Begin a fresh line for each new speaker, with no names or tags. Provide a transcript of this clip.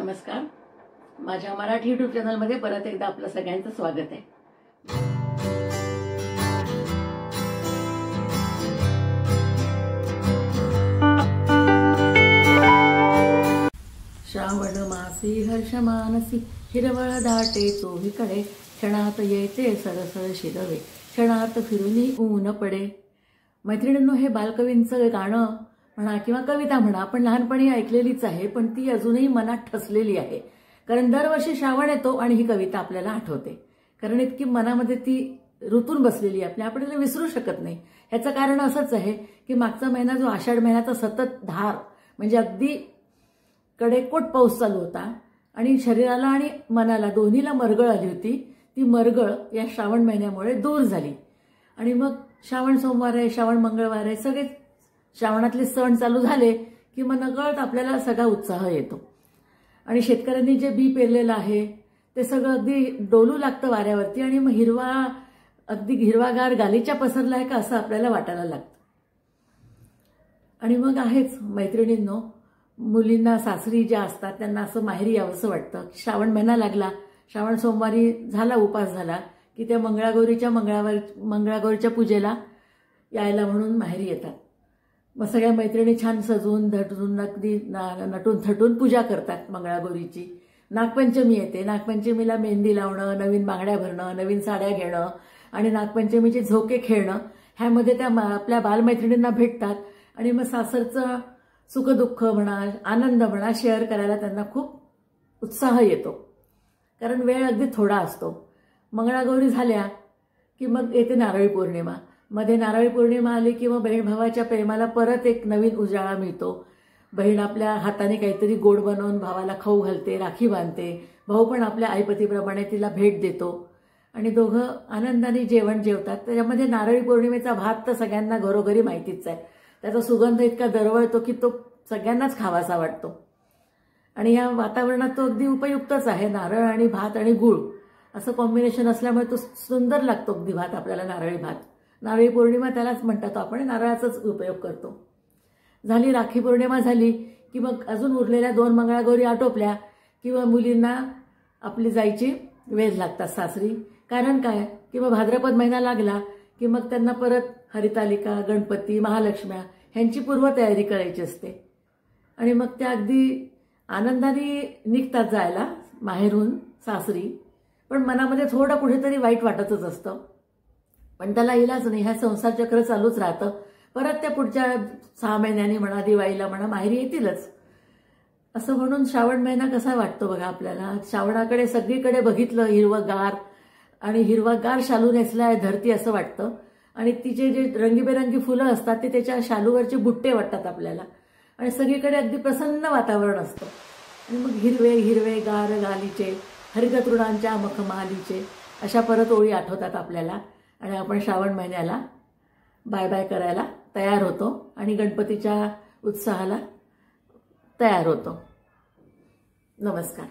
नमस्कार. माझ्या मराठी यूट्यूब चॅनलमध्ये परत एकदा आपलं सगळ्यांचं स्वागत आहे. श्रावण मासी हर्ष मानसी हिरवळ दाटे चोहीकडे क्षणात येते सरसर शिरवे क्षणात फिरूनी ऊन पडे. मैत्रिणींनो, हे बालकवींचं गाणं म्हणा किंवा कविता म्हणा आपण लहानपणी ऐकलेलीच आहे, पण ती अजूनही मनात ठसलेली आहे. कारण दरवर्षी श्रावण येतो आणि ही कविता आपल्याला आठवते, कारण इतकी मनामध्ये ती रुतून बसलेली आहे. आपण तिला विसरू शकत नाही. ह्याचं कारण असंच आहे की मागचा महिना जो आषाढ महिन्याचा सतत धार म्हणजे अगदी कडेकोट पाऊस चालू होता आणि शरीराला आणि मनाला दोन्हीला मरगळ आली होती. ती मरगळ या श्रावण महिन्यामुळे दूर झाली आणि मग श्रावण सोमवार आहे, श्रावण मंगळवार आहे, सगळे श्रावणातले सण चालू झाले की मग नकळत आपल्याला सगळा उत्साह येतो आणि शेतकऱ्यांनी जे बी पेरलेलं आहे ते सगळं अगदी डोलू लागतं वाऱ्यावरती आणि मग अगदी हिरवागार गालीच्या पसरलाय का असं आपल्याला वाटायला लागतं. आणि मग आहेच मैत्रिणींनो, मुलींना सासरी ज्या असतात त्यांना असं माहेरी यावंसं वाटतं. श्रावण महिना लागला, श्रावण सोमवारी झाला, उपास झाला की त्या मंगळागौरीच्या पूजेला यायला म्हणून माहेरी येतात. मग सगळ्या मैत्रिणी छान सजून धटून अगदी नटून थटून पूजा करतात मंगळागौरीची. नागपंचमी येते. नागपंचमीला मेहंदी लावणं, नवीन बांगड्या भरणं, नवीन साड्या घेणं आणि नागपंचमीचे झोके खेळणं ह्यामध्ये त्या आपल्या बालमैत्रिणींना भेटतात आणि मग सासरचं सुखदुःख म्हणा, आनंद म्हणा शेअर करायला त्यांना खूप उत्साह येतो, कारण वेळ अगदी थोडा असतो. मंगळागौरी झाल्या की मग येते नारळी पौर्णिमा. मध्ये नारळी पौर्णिमा आली की मग बहीण भावाच्या प्रेमाला परत एक नवीन उजाळा मिळतो. बहीण आपल्या हाताने काहीतरी गोड बनवून भावाला खाऊ घालते, राखी बांधते. भाऊ पण आपल्या आईपतीप्रमाणे तिला भेट देतो आणि दोघं आनंदाने जेवण जेवतात. त्याच्यामध्ये नारळी पौर्णिमेचा भात तर सगळ्यांना घरोघरी माहितीच आहे. त्याचा सुगंध इतका दरवळतो की तो सगळ्यांनाच खावासा वाटतो आणि या वातावरणात तो अगदी उपयुक्तच आहे. नारळ आणि भात आणि गूळ असं कॉम्बिनेशन असल्यामुळे तो सुंदर लागतो अगदी भात आपल्याला. नारळी भात, नारळी पौर्णिमा त्यालाच म्हणतात. आपण नारळाचाच उपयोग करतो. झाली राखी पौर्णिमा झाली की मग अजून उरलेल्या 2 मंगळागौरी आटोपल्या किंवा मुलींना आपली जायची वेळ लागतात सासरी. कारण काय की मग भाद्रपद महिना लागला की मग त्यांना परत हरितालिका, गणपती, महालक्ष्म्या ह्यांची पूर्वतयारी करायची असते आणि मग त्या अगदी आनंदाने निघतात जायला माहेरून सासरी. पण मनामध्ये थोडं कुठेतरी वाईट वाटतच असतं, पण त्याला इलाज नाही. ह्या संसार चक्र चालूच राहतं. परत त्या पुढच्या 6 महिन्यांनी म्हणा, दिवाळीला म्हणा माहेरी येतीलच. असं म्हणून श्रावण महिना कसा वाटतो बघा आपल्याला. श्रावणाकडे सगळीकडे बघितलं हिरवगार आणि हिरवागार शालू नेसलाय धरती असं वाटतं आणि तिचे जे रंगीबेरंगी फुलं असतात ते त्याच्या शालूवरचे बुट्टे वाटतात आपल्याला आणि सगळीकडे अगदी प्रसन्न वातावरण असतं. आणि मग हिरवे हिरवे गार गालीचे हरिततृणांच्या मखमालीचे अशा परत ओळी आठवतात आपल्याला आणि आपण श्रावण महिन्याला बाय बाय करायला तयार होतो आणि गणपतीच्या उत्साहाला तयार होतो. नमस्कार.